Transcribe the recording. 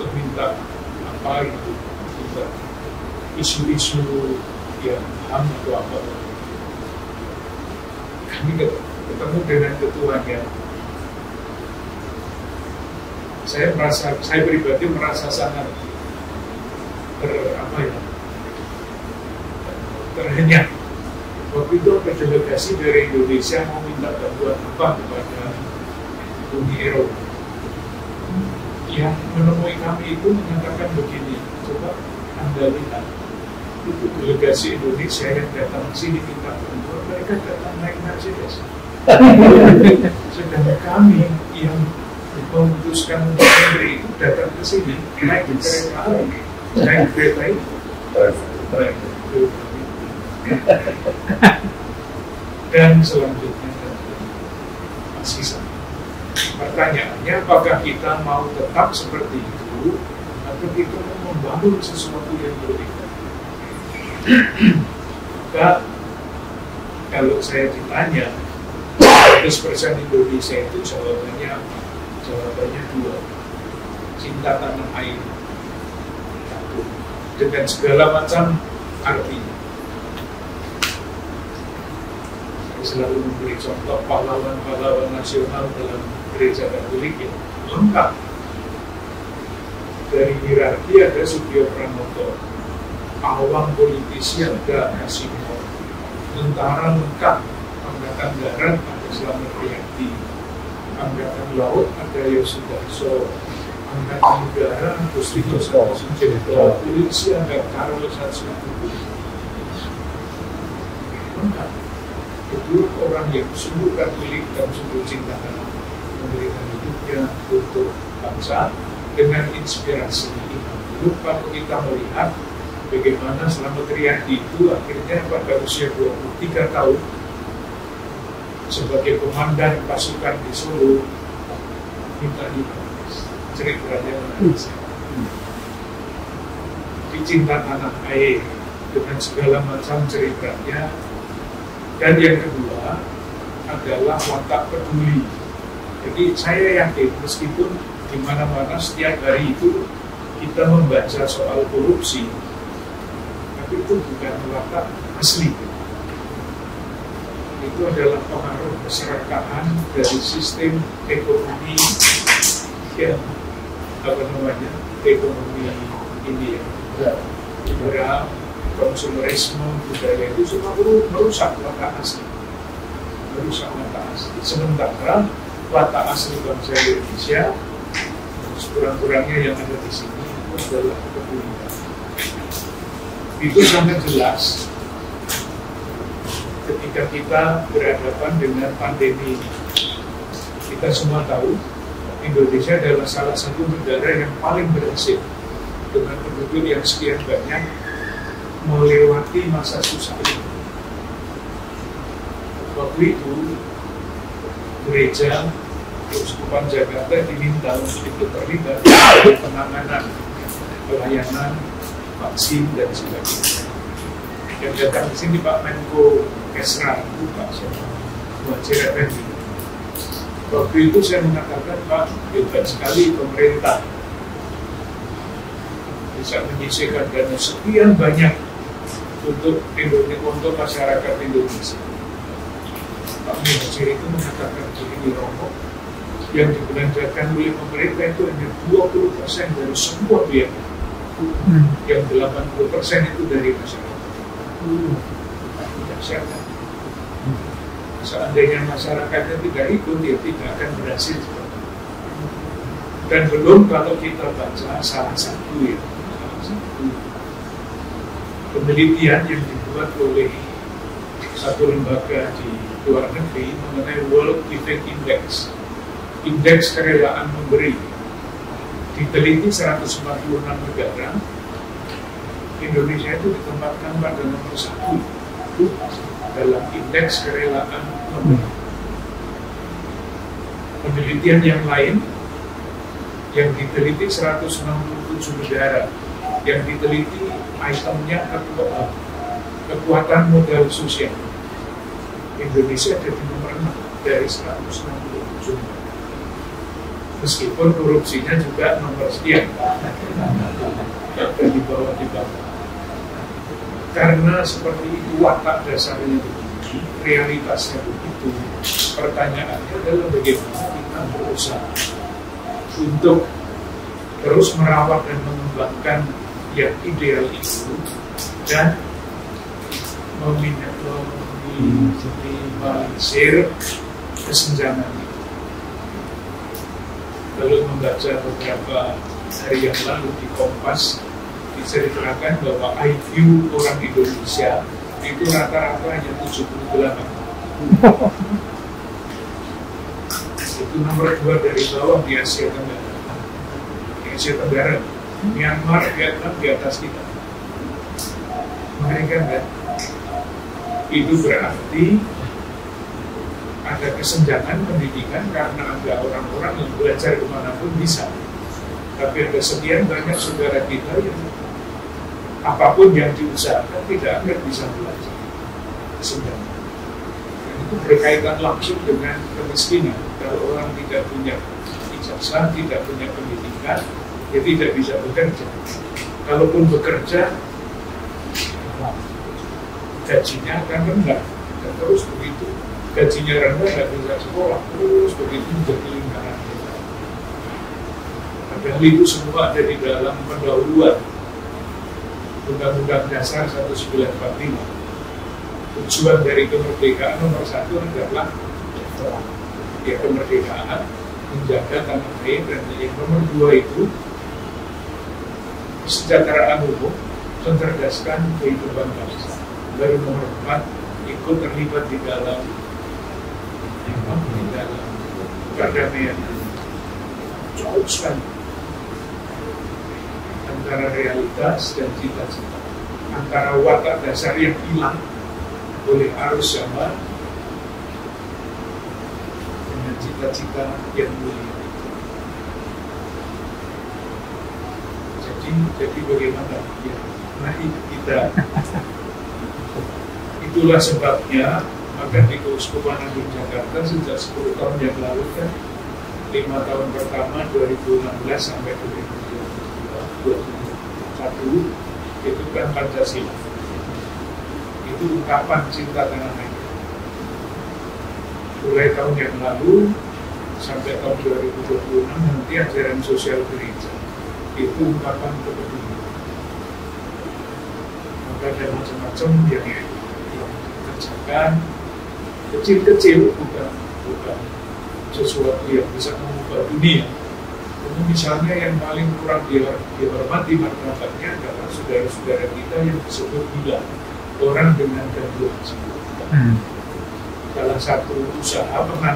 untuk minta apa itu, minta isu-isu yang HAM atau apa. Kami ketemu dengan ketuanya. Saya pribadi merasa sangat terhenyak. Waktu itu ada delegasi dari Indonesia mau minta bantuan apa kepada Uni Eropa. Yang menemui kami itu mengatakan begini, coba Anda lihat, itu delegasi Indonesia yang datang ke sini minta bantuan, mereka datang naik Mercedes. Sedangkan kami yang memutuskan untuk memberi itu datang ke sini naik kereta api, naik kereta itu. Dan selanjutnya masih sama. Pertanyaannya, apakah kita mau tetap seperti itu atau kita mau membangun sesuatu yang berbeda? Maka kalau saya ditanya 100% Indonesia itu jawabannya dua, cinta tanah air, satu, dengan segala macam artinya. Saya selalu memberi contoh pahlawan-pahlawan nasional dalam gereja Katolik yang lengkap. Dari hierarki ada Sugio Pranoto, awam politisi ada Kasimo, tentara lengkap, angkatan darat ada Slamet Riyadi, angkatan laut ada Yosudarso, angkatan udara Agustinus Sucipto, polisi ada Karol Satsukutu. Lengkap. Itu orang yang sungguh Katolik dan sungguh cinta memberikan hidupnya untuk bangsa dengan inspirasi iman. Dulu kalau kita melihat bagaimana Slamet Riyadi itu akhirnya pada usia 23 tahun sebagai komandan pasukan di Solo minta dibaptis. Ceritanya menarik. Dicinta tanah air dengan segala macam ceritanya. Dan yang kedua adalah watak peduli. Jadi saya yakin meskipun di mana-mana setiap hari itu kita membaca soal korupsi, tapi itu bukan watak asli. Itu adalah pengaruh keserakahan dari sistem ekonomi yang ekonomi ini ya, liberal, konsumerisme, budaya itu semua merusak watak asli. Sementara watak asli bangsa Indonesia sekurang-kurangnya yang ada di sini itu adalah kepedulian. Itu sangat jelas ketika kita berhadapan dengan pandemi. Kita semua tahu Indonesia adalah salah satu negara yang paling berhasil dengan penduduk yang sekian banyak melewati masa susah ini. Waktu itu gereja Keuskupan Jakarta diminta untuk ikut terlibat dalam penanganan pelayanan vaksin dan sebagainya. Yang datang di sini Pak Menko Kesra, itu Pak Muhadjir Effendi. Waktu itu saya mengatakan, Pak, hebat sekali pemerintah bisa menyisihkan dana sekian banyak untuk masyarakat Indonesia. Pak Muhadjir itu mengatakan begini, rokok yang dibelanjakan oleh pemerintah itu hanya 20% dari semua biaya, yang 80% itu dari masyarakat. Tidak siap. Seandainya masyarakatnya tidak ikut, dia tidak akan berhasil. Dan belum kalau kita baca salah satu penelitian yang dibuat oleh satu lembaga di luar negeri mengenai World Giving Index, indeks kerelaan memberi, diteliti 146 negara. Indonesia itu ditempatkan pada nomor 1 dalam indeks kerelaan memberi. Penelitian yang lain yang diteliti 167 negara, yang diteliti itemnya kekuatan modal sosial. Indonesia jadi nomor 6 dari 167. meskipun korupsinya juga nomor sekian dan di bawah. Karena seperti itu watak dasarnya begitu, realitasnya begitu. Pertanyaannya adalah bagaimana kita berusaha untuk terus merawat dan mengembangkan yang ideal itu dan meminimalisir kesenjangan itu. Kalau membaca beberapa hari yang lalu di Kompas diceritakan bahwa IQ orang Indonesia itu rata-rata hanya 78. Itu nomor 2 dari bawah di Asia Tenggara. Di Asia Tenggara, Myanmar, Vietnam di atas kita. Mereka kan, itu berarti ada kesenjangan pendidikan karena ada orang-orang yang belajar kemanapun bisa. Tapi ada sekian banyak saudara kita yang apapun yang diusahakan tidak akan bisa belajar. Kesenjangan. Dan itu berkaitan langsung dengan kemiskinan. Kalau orang tidak punya ijazah, tidak punya pendidikan, dia tidak bisa bekerja. Kalaupun bekerja, gajinya akan rendah. Dan terus begitu, gajinya rendah, tidak bisa sekolah. Terus begitu menjadi lingkaran. Padahal itu semua ada di dalam pendahuluan Undang-Undang Dasar 1945. Tujuan dari kemerdekaan nomor 1 adalah ya kemerdekaan, menjaga tanah air, dan yang nomor 2 itu kesejahteraan umum, mencerdaskan kehidupan bangsa. Baru nomor 4 ikut terlibat di dalam perdamaian. Jauh sekali antara realitas dan cita-cita, antara watak dasar yang hilang oleh arus zaman dengan cita-cita yang mulia. Jadi bagaimana ya, hidup kita? Itulah sebabnya maka di Keuskupan Agung Jakarta sejak 10 tahun yang lalu kan, 5 tahun pertama 2016 sampai 2021 itu kan Pancasila. Itu ungkapan cinta tanah air. Mulai tahun yang lalu sampai tahun 2026 nanti ajaran sosial gereja. Itu ungkapan kepedulian. Maka ada macam-macam yang dikerjakan, kecil-kecil, bukan sesuatu yang bisa mengubah dunia. Ini misalnya yang paling kurang dihormati martabatnya adalah saudara-saudara kita yang disebut gila, orang dengan gangguan jiwa. Salah satu usaha pernah